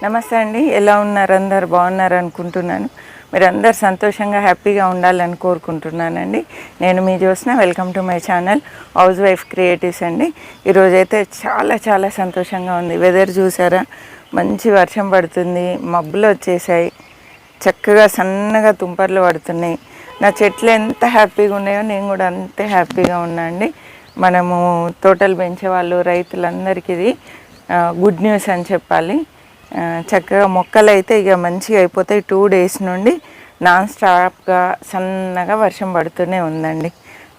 నమస్తే అండి. ఎలా ఉన్నారు? అందరు బాగున్నారు అనుకుంటున్నాను. మీరు అందరు సంతోషంగా హ్యాపీగా ఉండాలని కోరుకుంటున్నానండి. నేను మీ Jyotsna. Welcome to my channel house wife creatives అండి. ఈరోజైతే చాలా సంతోషంగా ఉంది. వెదర్ చూసారా? మంచి వర్షం పడుతుంది, మబ్బులు వచ్చేసాయి, చక్కగా సన్నగా తుంపర్లు పడుతున్నాయి. నా చెట్లు ఎంత హ్యాపీగా ఉన్నాయో నేను కూడా అంతే హ్యాపీగా ఉన్నా అండి. మనము తోటలు పెంచే వాళ్ళు రైతులందరికీ ఇది గుడ్ న్యూస్ అని చెప్పాలి. చక్కగా మొక్కలు అయితే ఇక మంచిగా అయిపోతాయి. 2 days నుండి నాన్ స్టాప్గా సన్నగా వర్షం పడుతూనే ఉందండి.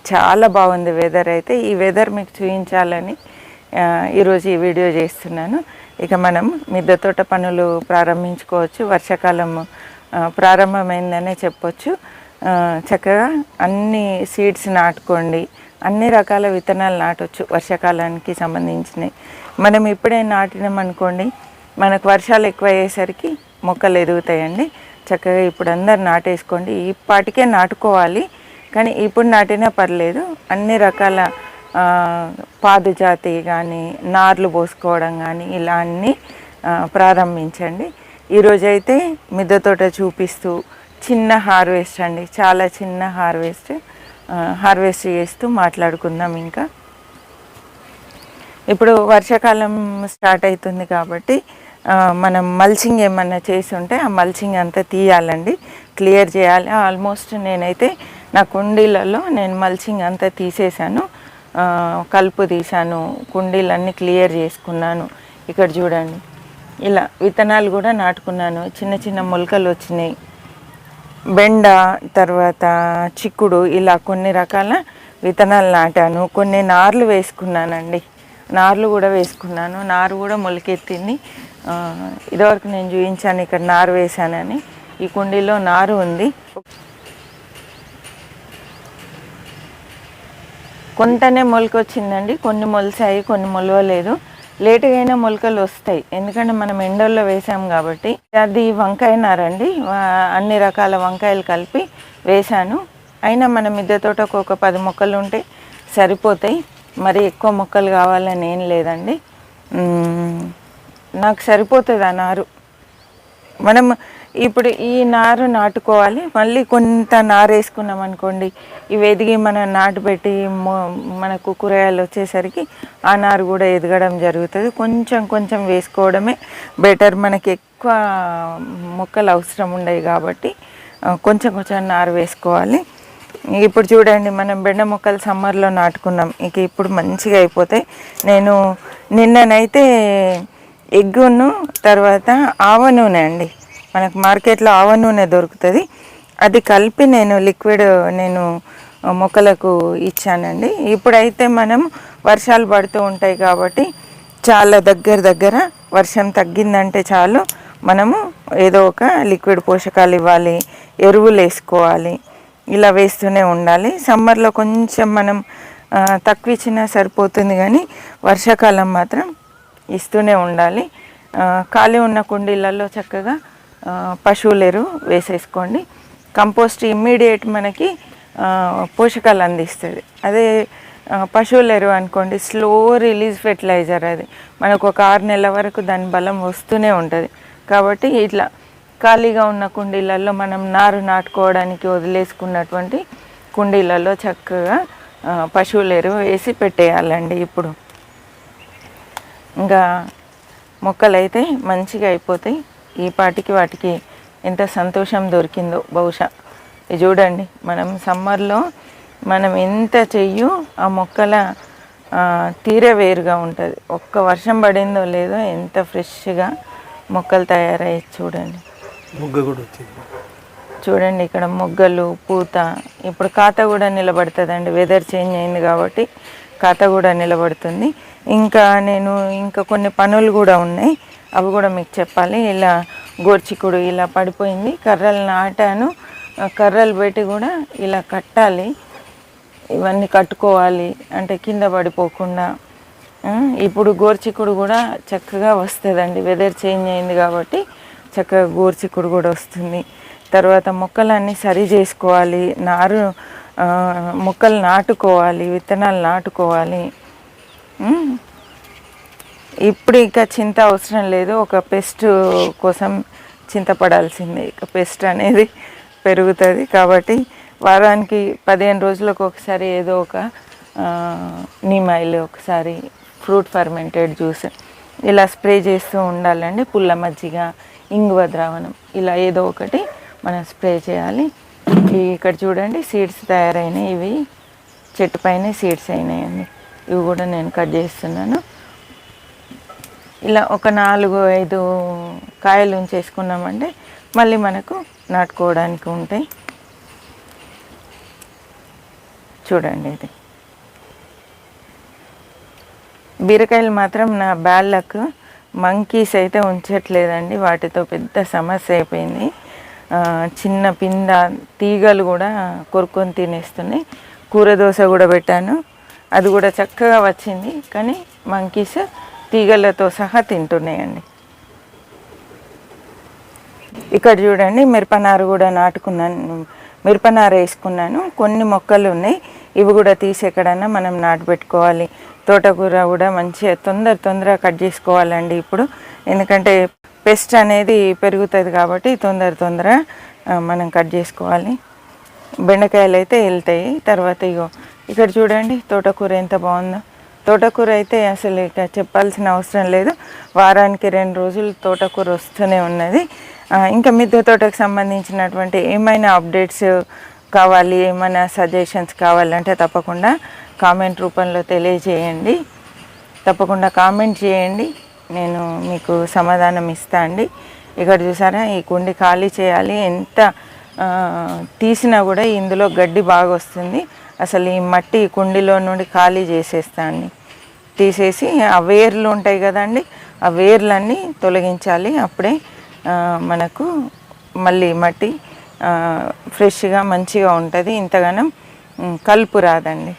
చాలా బాగుంది వెదర్ అయితే. ఈ వెదర్ మీకు చూపించాలని ఈరోజు ఈ వీడియో చేస్తున్నాను. ఇక మనం మిద్దె తోట పనులు ప్రారంభించుకోవచ్చు. వర్షాకాలం ప్రారంభమైందనే చెప్పొచ్చు. చక్కగా అన్ని సీడ్స్ నాటుకోండి. అన్ని రకాల విత్తనాలు నాటవచ్చు వర్షాకాలానికి సంబంధించినవి. మనం ఇప్పుడే నాటినామనుకోండి, మనకు వర్షాలు ఎక్కువ అయ్యేసరికి మొక్కలు ఎదుగుతాయండి. చక్కగా ఇప్పుడు అందరు నాటేసుకోండి. ఇప్పటికే నాటుకోవాలి, కానీ ఇప్పుడు నాటినా పర్లేదు. అన్ని రకాల పాదు జాతి కానీ నార్లు పోసుకోవడం కానీ ఇలా అన్నీ ప్రారంభించండి. ఈరోజైతే మిద్దె తోట చూపిస్తూ చిన్న హార్వెస్ట్ అండి, చాలా చిన్న హార్వెస్ట్ చేస్తూ మాట్లాడుకుందాం. ఇంకా ఇప్పుడు వర్షాకాలం స్టార్ట్ అవుతుంది కాబట్టి మనం మల్చింగ్ ఏమన్నా చేసి ఉంటే ఆ మల్చింగ్ అంతా తీయాలండి, క్లియర్ చేయాలి. ఆల్మోస్ట్ నేనైతే నా కుండీలలో నేను మల్చింగ్ అంతా తీసేసాను, కలుపు తీసాను, కుండీలన్నీ క్లియర్ చేసుకున్నాను. ఇక్కడ చూడండి, ఇలా విత్తనాలు కూడా నాటుకున్నాను. చిన్న మొలకలు వచ్చినాయి. బెండ, తర్వాత చిక్కుడు, ఇలా కొన్ని రకాల విత్తనాలు నాటాను. కొన్ని నార్లు వేసుకున్నానండి, నార్లు కూడా వేసుకున్నాను. నారు కూడా మొలకెత్తింది. ఇదివరకు నేను చూపించాను ఇక్కడ నారు వేసానని. ఈ కుండీలో నారు ఉంది. కొంతనే మొలక వచ్చిందండి, కొన్ని మొలిసాయి, కొన్ని మొలవలేదు. లేటుగా అయినా మొలకలు వస్తాయి, ఎందుకంటే మనం ఎండల్లో వేసాం కాబట్టి. అది వంకాయ నారండి, అన్ని రకాల వంకాయలు కలిపి వేశాను. అయినా మన మిద్దె తోటకు ఒక 10 మొక్కలు ఉంటే సరిపోతాయి. మరి ఎక్కువ మొక్కలు కావాలని ఏం లేదండి, నాకు సరిపోతుంది ఆ నారు. మనం ఇప్పుడు ఈ నారు నాటుకోవాలి. మళ్ళీ కొంత నారు వేసుకున్నాం అనుకోండి, ఇవి ఎదిగి మనం నాటుపెట్టి మనకు కూరగాయలు వచ్చేసరికి ఆ నారు కూడా ఎదగడం జరుగుతుంది. కొంచెం వేసుకోవడమే బెటర్. మనకి ఎక్కువ మొక్కలు అవసరం ఉండవు కాబట్టి కొంచెం నారు వేసుకోవాలి. ఇప్పుడు చూడండి, మనం బెండ మొక్కలు సమ్మర్లో నాటుకున్నాం, ఇక ఇప్పుడు మంచిగా అయిపోతాయి. నేను నిన్ననైతే ఎగ్గును తర్వాత ఆవ నూనె అండి, మనకు మార్కెట్లో ఆవ నూనె దొరుకుతుంది, అది కలిపి నేను లిక్విడ్ మొక్కలకు ఇచ్చానండి. ఇప్పుడైతే మనం వర్షాలు పడుతూ ఉంటాయి కాబట్టి చాలా దగ్గర వర్షం తగ్గిందంటే చాలు మనము ఏదో ఒక లిక్విడ్ పోషకాలు ఇవ్వాలి, ఎరువులు వేసుకోవాలి, ఇలా వేస్తూనే ఉండాలి. సమ్మర్లో కొంచెం మనం తక్కువ ఇచ్చినా సరిపోతుంది, కానీ వర్షాకాలం మాత్రం ఇస్తూనే ఉండాలి. ఖాళీ ఉన్న కుండీలలో చక్కగా పశువుల ఎరువు వేసేసుకోండి. కంపోస్ట్ ఇమ్మీడియట్ మనకి పోషకాలు అందిస్తుంది. అదే పశువుల ఎరువు అనుకోండి, స్లో రిలీజ్ ఫెర్టిలైజర్. అది మనకు ఒక 6 నెలల వరకు దాని బలం వస్తూనే ఉంటుంది. కాబట్టి ఇట్లా ఖాళీగా ఉన్న కుండీలలో మనం నారు నాటుకోవడానికి వదిలేసుకున్నటువంటి కుండీలలో చక్కగా పశువుల ఎరువు వేసి పెట్టేయాలండి. ఇప్పుడు ఇంకా మొక్కలు అయితే మంచిగా అయిపోతాయి. ఈ పాటికి వాటికి ఎంత సంతోషం దొరికిందో బహుశా. ఇది చూడండి, మనం సమ్మర్లో మనం ఎంత చెయ్యు ఆ మొక్కల తీరే వేరుగా ఉంటుంది. ఒక్క వర్షం పడిందో లేదో ఎంత ఫ్రెష్గా మొక్కలు తయారయ్యాయి చూడండి. మొగ్గ కూడా వచ్చింది చూడండి, ఇక్కడ మొగ్గలు, పూత. ఇప్పుడు కాత కూడా నిలబడుతుందండి, వెదర్ చేంజ్ అయింది కాబట్టి కాత కూడా నిలబడుతుంది. ఇంకా కొన్ని పనులు కూడా ఉన్నాయి, అవి కూడా మీకు చెప్పాలి. ఇలా గోర్చికుడు ఇలా పడిపోయింది, కర్రలు నాటాను, కర్రలు పెట్టి కూడా ఇలా కట్టాలి. ఇవన్నీ కట్టుకోవాలి అంటే కింద పడిపోకుండా. ఇప్పుడు గోర్చికుడు కూడా చక్కగా వస్తుందండి, వెదర్ చేంజ్ అయింది కాబట్టి చక్కగా గోర్చికుడు కూడా వస్తుంది. తర్వాత మొక్కలన్నీ సరి చేసుకోవాలి, మొక్కలు నాటుకోవాలి, విత్తనాలు నాటుకోవాలి. ఇప్పుడు ఇంకా చింత అవసరం లేదు. ఒక పెస్ట్ కోసం చింతపడాల్సిందే. ఇక పెస్ట్ అనేది పెరుగుతుంది కాబట్టి వారానికి 15 రోజులకు ఒకసారి ఏదో ఒక నీమ్ ఆయిల్, ఒకసారి ఫ్రూట్ ఫర్మెంటెడ్ జ్యూస్ ఇలా స్ప్రే చేస్తూ ఉండాలండి. పుల్ల మజ్జిగ, ఇంగువ ద్రావణం ఇలా ఏదో ఒకటి మనం స్ప్రే చేయాలి. ఇక్కడ చూడండి సీడ్స్ తయారైనాయి. ఇవి చెట్టు పైన సీడ్స్ అయినాయండి. ఇవి కూడా నేను కట్ చేస్తున్నాను. ఇలా ఒక 4-5 కాయలు ఉంచేసుకున్నామంటే మళ్ళీ మనకు నాటుకోవడానికి ఉంటాయి. చూడండి ఇది బీరకాయలు మాత్రం నా బ్యాళ్ళకు మంకీస్ అయితే ఉంచట్లేదండి. వాటితో పెద్ద సమస్య అయిపోయింది. చిన్న పింద తీగలు కూడా కొరుక్కొని తినేస్తున్నాయి. కూర దోశ కూడా పెట్టాను, అది కూడా చక్కగా వచ్చింది. కానీ మంకీస్ తీగలతో సహా తింటున్నాయండి. ఇక్కడ చూడండి మిరపనారు కూడా నాటుకున్నాను, మిరపనారు వేసుకున్నాను. కొన్ని మొక్కలు ఉన్నాయి, ఇవి కూడా తీసి ఎక్కడన్నా మనం నాటు పెట్టుకోవాలి. తోటకూర కూడా మంచిగా తొందరగా కట్ చేసుకోవాలండి ఇప్పుడు, ఎందుకంటే పెస్ట్ అనేది పెరుగుతుంది కాబట్టి తొందరగా మనం కట్ చేసుకోవాలి. బెండకాయలు అయితే వెళ్తాయి తర్వాత. ఇక్కడ చూడండి తోటకూర ఎంత బాగుందో. తోటకూర అయితే అసలు ఇక చెప్పాల్సిన అవసరం లేదు. వారానికి 2 రోజులు తోటకూర వస్తూనే ఉన్నది. ఇంకా మిద్దె తోటకు సంబంధించినటువంటి ఏమైనా అప్డేట్స్ కావాలి, ఏమైనా సజెషన్స్ కావాలంటే తప్పకుండా కామెంట్ రూపంలో తెలియజేయండి. తప్పకుండా కామెంట్ చేయండి, నేను మీకు సమాధానం ఇస్తా అండి. ఇక్కడ చూసారా ఈ కుండి ఖాళీ చేయాలి. ఎంత తీసినా కూడా ఇందులో గడ్డి బాగా వస్తుంది. అసలు ఈ మట్టి కుండీలో నుండి ఖాళీ చేసేస్తాను, తీసేసి ఆ వేర్లు ఉంటాయి కదండి, ఆ వేర్లన్నీ తొలగించాలి. అప్పుడే మనకు మళ్ళీ మట్టి ఫ్రెష్గా మంచిగా ఉంటుంది. ఇంతగానం కలుపు రాదండి.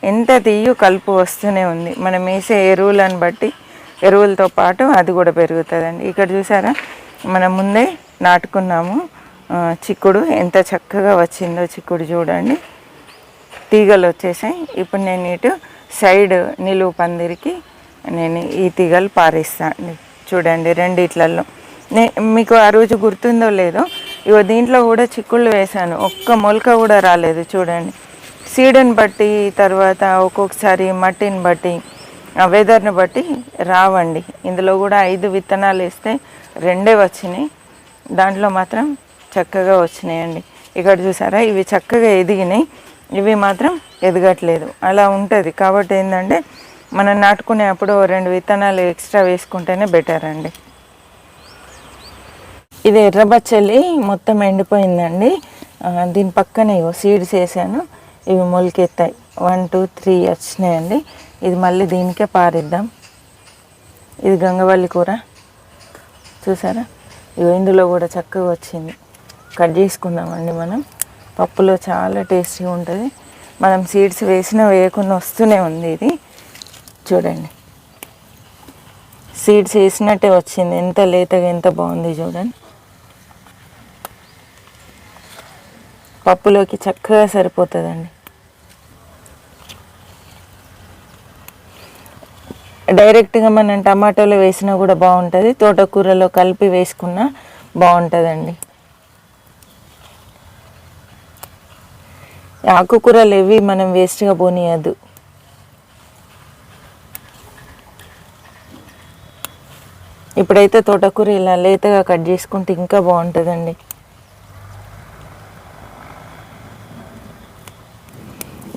ఎంత తీయు కలుపు వస్తూనే ఉంది. మనం వేసే ఎరువులను బట్టి, ఎరువులతో పాటు అది కూడా పెరుగుతుందండి. ఇక్కడ చూసారా మనం ముందే నాటుకున్నాము చిక్కుడు, ఎంత చక్కగా వచ్చిందో చిక్కుడు చూడండి. తీగలు వచ్చేసాయి. ఇప్పుడు నేను ఇటు సైడ్ నిలువు పందిరికి నేను ఈ తీగలు పారేస్తాను. చూడండి రెండిట్లలో. మీకు ఆ రోజు గుర్తుందో లేదో, ఇగో దీంట్లో కూడా చిక్కుళ్ళు వేశాను, ఒక్క మొలక కూడా రాలేదు. చూడండి సీడ్ని బట్టి, తర్వాత ఒక్కొక్కసారి మట్టిని బట్టి, వెదర్ని బట్టి రావండి. ఇందులో కూడా 5 విత్తనాలు వేస్తే 2 వచ్చినాయి, దాంట్లో మాత్రం చక్కగా వచ్చినాయండి. ఇక్కడ చూసారా ఇవి చక్కగా ఎదిగినాయి, ఇవి మాత్రం ఎదగట్లేదు. అలా ఉంటుంది. కాబట్టి ఏంటంటే మనం నాటుకునేప్పుడు 2 విత్తనాలు ఎక్స్ట్రా వేసుకుంటేనే బెటర్ అండి. ఇది ఎర్రబచ్చలి మొత్తం ఎండిపోయిందండి. దీని పక్కనే సీడ్స్ వేసాను, ఇవి మొలకెత్తాయి. 1, 2, 3 వచ్చినాయండి. ఇది మళ్ళీ దీనికే పారిద్దాం. ఇది గంగవల్లి కూర చూసారా, ఇందులో కూడా చక్కగా వచ్చింది. కట్ చేసుకుందామండి. మనం పప్పులో చాలా టేస్టీగా ఉంటుంది. మనం సీడ్స్ వేసినా వేయకుండా వస్తూనే ఉంది. ఇది చూడండి సీడ్స్ వేసినట్టే వచ్చింది. ఎంత లేతగా ఎంత బాగుంది చూడండి. పప్పులోకి చక్కగా సరిపోతుందండి. డైరెక్ట్గా మనం టమాటోలో వేసినా కూడా బాగుంటుంది, తోటకూరలో కలిపి వేసుకున్నా బాగుంటుందండి. ఆకుకూరలు ఇవి మనం వేస్ట్గా పోనీయద్దు. ఇప్పుడైతే తోటకూర ఇలా లేతగా కట్ చేసుకుంటే ఇంకా బాగుంటుందండి.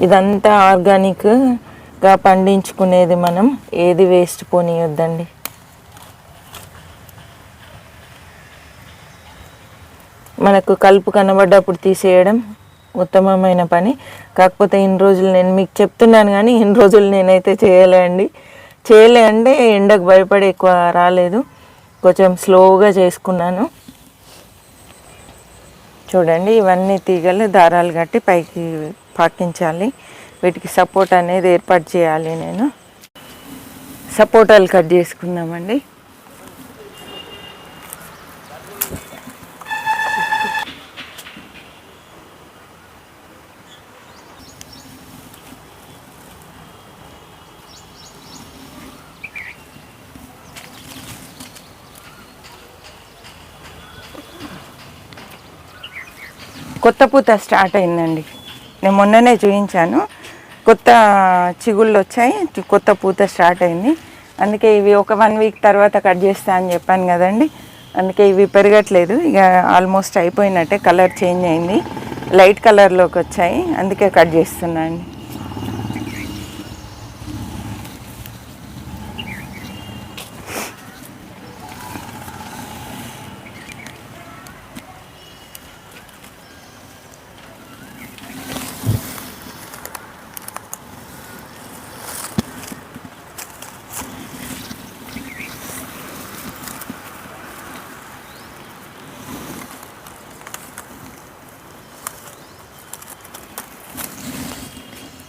ఇదంతా ఆర్గానిక్గా పండించుకునేది, మనం ఏది వేస్ట్ పోనీయొద్దండి. మనకు కలుపు కనబడ్డప్పుడు తీసేయడం ఉత్తమమైన పని. కాకపోతే ఇన్ని రోజులు నేను మీకు చెప్తున్నాను కానీ ఇన్ని రోజులు నేనైతే చేయలే అంటే ఎండకు భయపడి ఎక్కువ రాలేదు, కొంచెం స్లోగా చేసుకున్నాను. చూడండి ఇవన్నీ తీగలు దారాలు కట్టి పైకి పాకించాలి. వీటికి సపోర్ట్ అనేది ఏర్పాటు చేయాలి. నేను సపోర్టాలు కట్ చేసుకున్నామండి. కొత్త పూత స్టార్ట్ అయిందండి. నేను మొన్ననే చూపించాను. కొత్త చిగుళ్ళు వచ్చాయి, కొత్త పూత స్టార్ట్ అయింది. అందుకే ఇవి ఒక 1 వీక్ తర్వాత కట్ చేస్తా అని చెప్పాను కదండి. అందుకే ఇవి పెరగట్లేదు. ఇక ఆల్మోస్ట్ అయిపోయినట్టే, కలర్ చేంజ్ అయింది, లైట్ కలర్లోకి వచ్చాయి. అందుకే కట్ చేస్తున్నాను.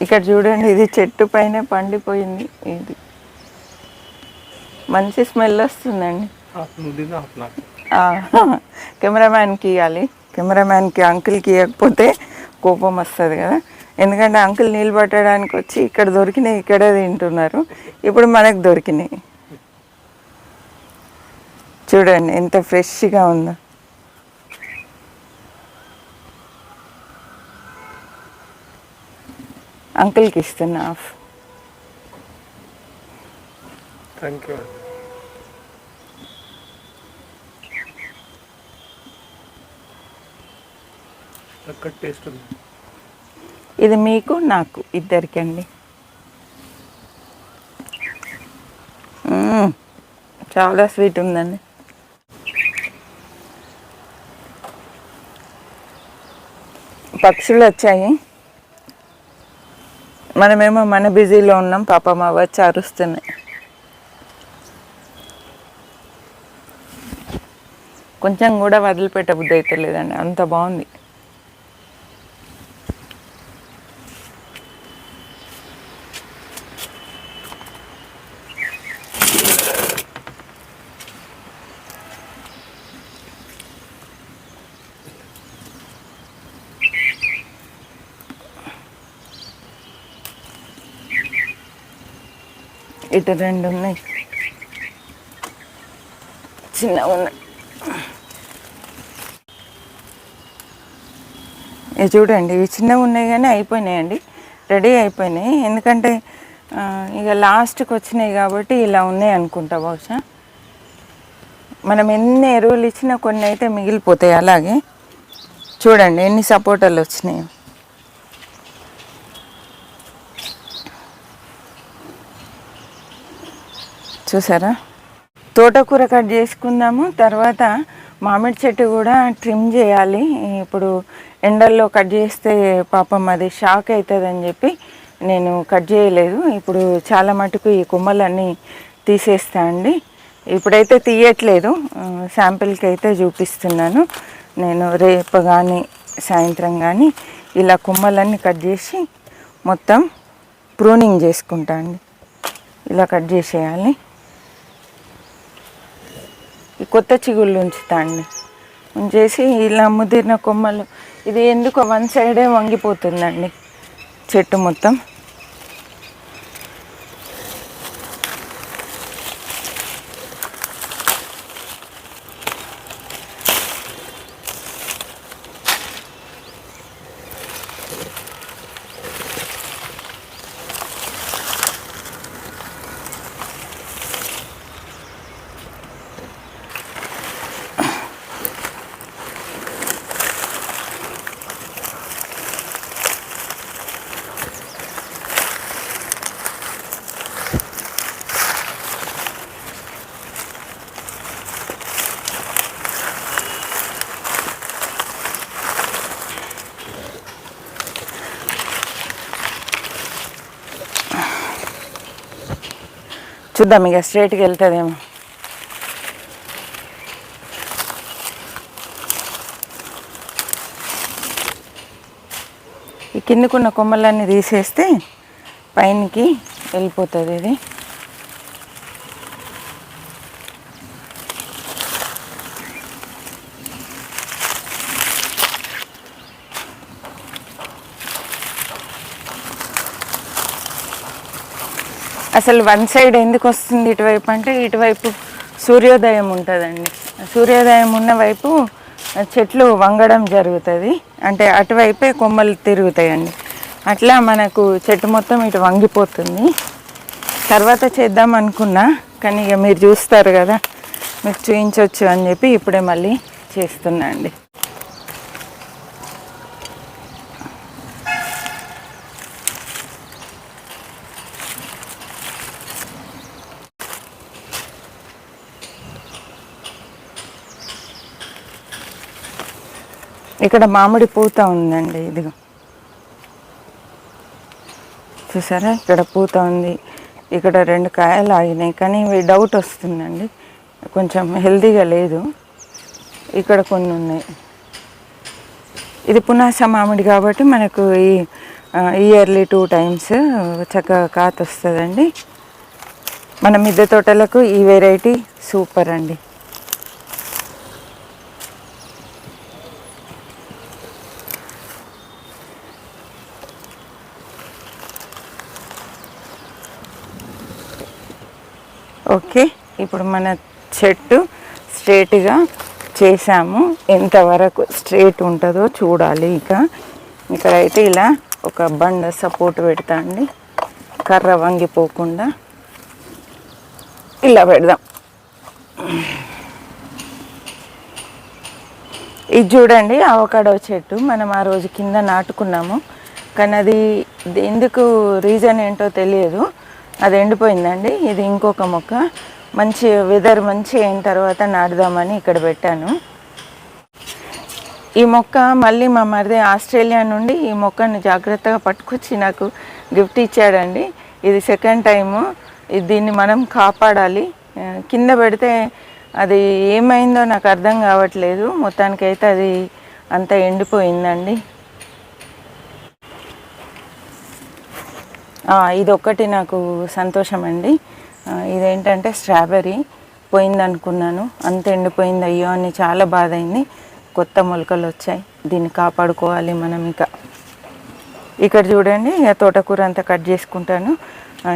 ఇక్కడ చూడండి, ఇది చెట్టు పైన పండిపోయింది. ఇది మంచి స్మెల్ వస్తుందండి. కెమెరామ్యాన్కి ఇవ్వాలి. కెమెరామ్యాన్కి అంకుల్కి ఇవ్వకపోతే కోపం వస్తుంది కదా. ఎందుకంటే అంకుల్ నీళ్ళు పట్టడానికి వచ్చి ఇక్కడ దొరికినాయి, ఇక్కడే తింటున్నారు. ఇప్పుడు మనకు దొరికినాయి. చూడండి ఎంత ఫ్రెష్గా ఉందో. అంకుల్కి ఇస్తున్నా. Thank you. టేస్ట్ ఉంది. ఇది మీకు నాకు ఇద్దరికి అండి. చాలా స్వీట్ ఉందండి. పక్షులు వచ్చాయి. మనమేమో మన బిజీలో ఉన్నాం, పాపం వచ్చి అరుస్తున్నాయి. కొంచెం కూడా వదిలిపెట్ట బుద్ధి అయితే లేదండి, అంత బాగుంది. ఇటు 2 ఉన్నాయి, చిన్నగా ఉన్నాయి. ఇవి చూడండి, ఇవి చిన్నగా ఉన్నాయి కానీ అయిపోయినాయండి, రెడీ అయిపోయినాయి. ఎందుకంటే ఇక లాస్ట్కి వచ్చినాయి కాబట్టి ఇలా ఉన్నాయి అనుకుంటా. బహుశా మనం ఎన్ని ఎరువులు ఇచ్చినా కొన్ని అయితే మిగిలిపోతాయి. అలాగే చూడండి ఎన్ని సపోటాలు వచ్చినాయి. చూసారా? తోటకూర కట్ చేసుకుందాము. తర్వాత మామిడి చెట్టు కూడా ట్రిమ్ చేయాలి. ఇప్పుడు ఎండల్లో కట్ చేస్తే పాపం అది షాక్ అవుతుందని చెప్పి నేను కట్ చేయలేదు. ఇప్పుడు చాలా మటుకు ఈ కొమ్మలన్నీ తీసేస్తా అండి. ఇప్పుడైతే తీయట్లేదు, శాంపిల్కి అయితే చూపిస్తున్నాను. నేను రేపు కానీ సాయంత్రం కానీ ఇలా కొమ్మలన్నీ కట్ చేసి మొత్తం ప్రూనింగ్ చేసుకుంటా అండి. ఇలా కట్ చేసేయాలి. ఈ కొత్త చిగుళ్ళు ఉంచుతా అండి. ఉంచేసి ఇలా ముదిరిన కొమ్మలు, ఇది ఎందుకో 1 సైడే వంగిపోతుందండి చెట్టు మొత్తం. చూద్దాం, ఇక స్ట్రైట్కి వెళ్తుందేమో. ఈ కిందకున్న కొమ్మలన్నీ తీసేస్తే పైనకి వెళ్ళిపోతుంది ఇది. అసలు 1 సైడ్ ఎందుకు వస్తుంది ఇటువైపు అంటే, ఇటువైపు సూర్యోదయం ఉంటుందండి. సూర్యోదయం ఉన్న వైపు చెట్లు వంగడం జరుగుతుంది, అంటే అటువైపే కొమ్మలు తిరుగుతాయండి. అట్లా మనకు చెట్టు మొత్తం ఇటు వంగిపోతుంది. తర్వాత చేద్దాం అనుకున్నా, కానీ ఇక మీరు చూస్తారు కదా, మీకు చూపించవచ్చు అని చెప్పి ఇప్పుడే మళ్ళీ చేస్తున్నా అండి. ఇక్కడ మామిడి పూత ఉందండి, ఇదిగో చూసారా, ఇక్కడ పూత ఉంది. ఇక్కడ 2 కాయలు ఆగినాయి, కానీ ఇవి డౌట్ వస్తుందండి, కొంచెం హెల్తీగా లేదు. ఇక్కడ కొన్ని ఉన్నాయి. ఇది పునాస మామిడి కాబట్టి మనకు ఈ ఇయర్లీ 2 టైమ్స్ చక్కగా కాత వస్తుందండి. మన మిద్దె తోటలకు ఈ వెరైటీ సూపర్ అండి. ఓకే, ఇప్పుడు మన చెట్టు స్ట్రేట్గా చేసాము. ఎంతవరకు స్ట్రేట్ ఉంటుందో చూడాలి. ఇక్కడైతే ఇలా ఒక బండ సపోర్ట్ పెడతా అండి, కర్ర వంగిపోకుండా ఇలా పెడదాం. ఇది చూడండి, అవకాడో చెట్టు మనం ఆ రోజు కింద నాటుకున్నాము, కానీ అది ఎందుకు రీజన్ ఏంటో తెలియదు, అది ఎండిపోయిందండి. ఇది ఇంకొక మొక్క, మంచి వెదర్ మంచి అయిన తర్వాత నాటుదామని ఇక్కడ పెట్టాను. ఈ మొక్క మళ్ళీ మా మరిది ఆస్ట్రేలియా నుండి ఈ మొక్కను జాగ్రత్తగా పట్టుకొచ్చి నాకు గిఫ్ట్ ఇచ్చాడండి. ఇది సెకండ్ టైము. దీన్ని మనం కాపాడాలి. కింద పెడితే అది ఏమైందో నాకు అర్థం కావట్లేదు, మొత్తానికైతే అది అంతా ఎండిపోయిందండి. ఇది ఒక్కటి నాకు సంతోషం అండి. ఇదేంటంటే స్ట్రాబెర్రీ పోయిందనుకున్నాను, అంత ఎండిపోయింది, అయ్యో అని చాలా బాధ అయింది. కొత్త మొలకలు వచ్చాయి, దీన్ని కాపాడుకోవాలి మనం. ఇక్కడ చూడండి, తోటకూర అంతా కట్ చేసుకుంటాను.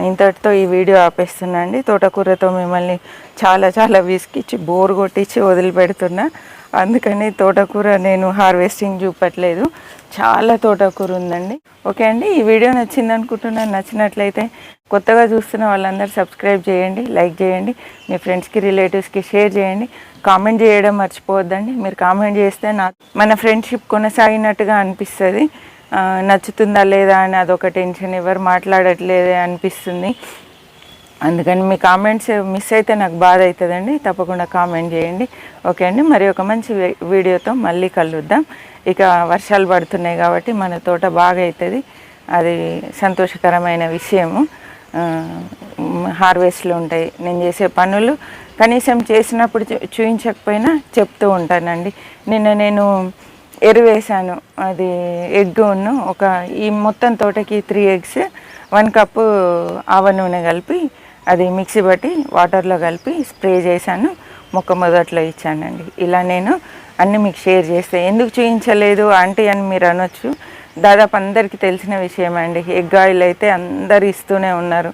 ఇంతటితో ఈ వీడియో ఆపేస్తున్నా అండి. తోటకూరతో మిమ్మల్ని చాలా చాలా విసికిచ్చి బోర్ కొట్టించి వదిలిపెడుతున్నా, అందుకని తోటకూర నేను హార్వెస్టింగ్ చూపట్లేదు. చాలా తోటకూర ఉందండి. ఓకే అండి, ఈ వీడియో నచ్చింది అనుకుంటున్నాను. నచ్చినట్లయితే కొత్తగా చూస్తున్న వాళ్ళందరూ సబ్స్క్రైబ్ చేయండి, లైక్ చేయండి, మీ ఫ్రెండ్స్కి రిలేటివ్స్కి షేర్ చేయండి, కామెంట్ చేయడం మర్చిపోవద్దండి. మీరు కామెంట్ చేస్తే మన ఫ్రెండ్షిప్ కొనసాగినట్టుగా అనిపిస్తుంది. నచ్చుతుందా లేదా అని అదొక టెన్షన్, ఎవరు మాట్లాడట్లేదే అనిపిస్తుంది. అందుకని మీ కామెంట్స్ మిస్ అయితే నాకు బాధ అవుతుందండి. తప్పకుండా కామెంట్ చేయండి. ఓకే అండి, మరి ఒక మంచి వీడియోతో మళ్ళీ కలుద్దాం. ఇక వర్షాలు పడుతున్నాయి కాబట్టి మన తోట బాగా అవుతుంది, అది సంతోషకరమైన విషయము. హార్వెస్ట్లు ఉంటాయి. నేను చేసే పనులు కనీసం చేసినప్పుడు చూపించకపోయినా చెప్తూ ఉంటానండి. నిన్న నేను ఎరువేసాను, అది ఎగ్గును ఈ మొత్తం తోటకి 3 eggs 1 cup ఆవ నూనె కలిపి అది మిక్సీ బట్టి వాటర్లో కలిపి స్ప్రే చేశాను, మొక్క మొదట్లో ఇచ్చానండి. ఇలా నేను అన్నీ మీకు షేర్ చేస్తే ఎందుకు చూపించలేదు ఆంటీ అని మీరు అనొచ్చు. దాదాపు అందరికీ తెలిసిన విషయం అండి. ఎగ్ ఆయిల్ అయితే అందరు ఇస్తూనే ఉన్నారు.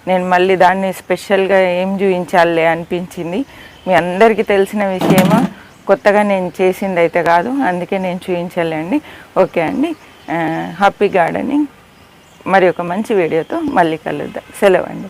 నేను మళ్ళీ దాన్ని స్పెషల్గా ఏం చూపించాలి అనిపించింది. మీ అందరికీ తెలిసిన విషయమా, కొత్తగా నేను చేసింది అయితే కాదు, అందుకే నేను చూపించలేండి. ఓకే అండి, హ్యాపీ గార్డెనింగ్. మరి ఒక మంచి వీడియోతో మళ్ళీ కలుద్దాం. సెలవు అండి.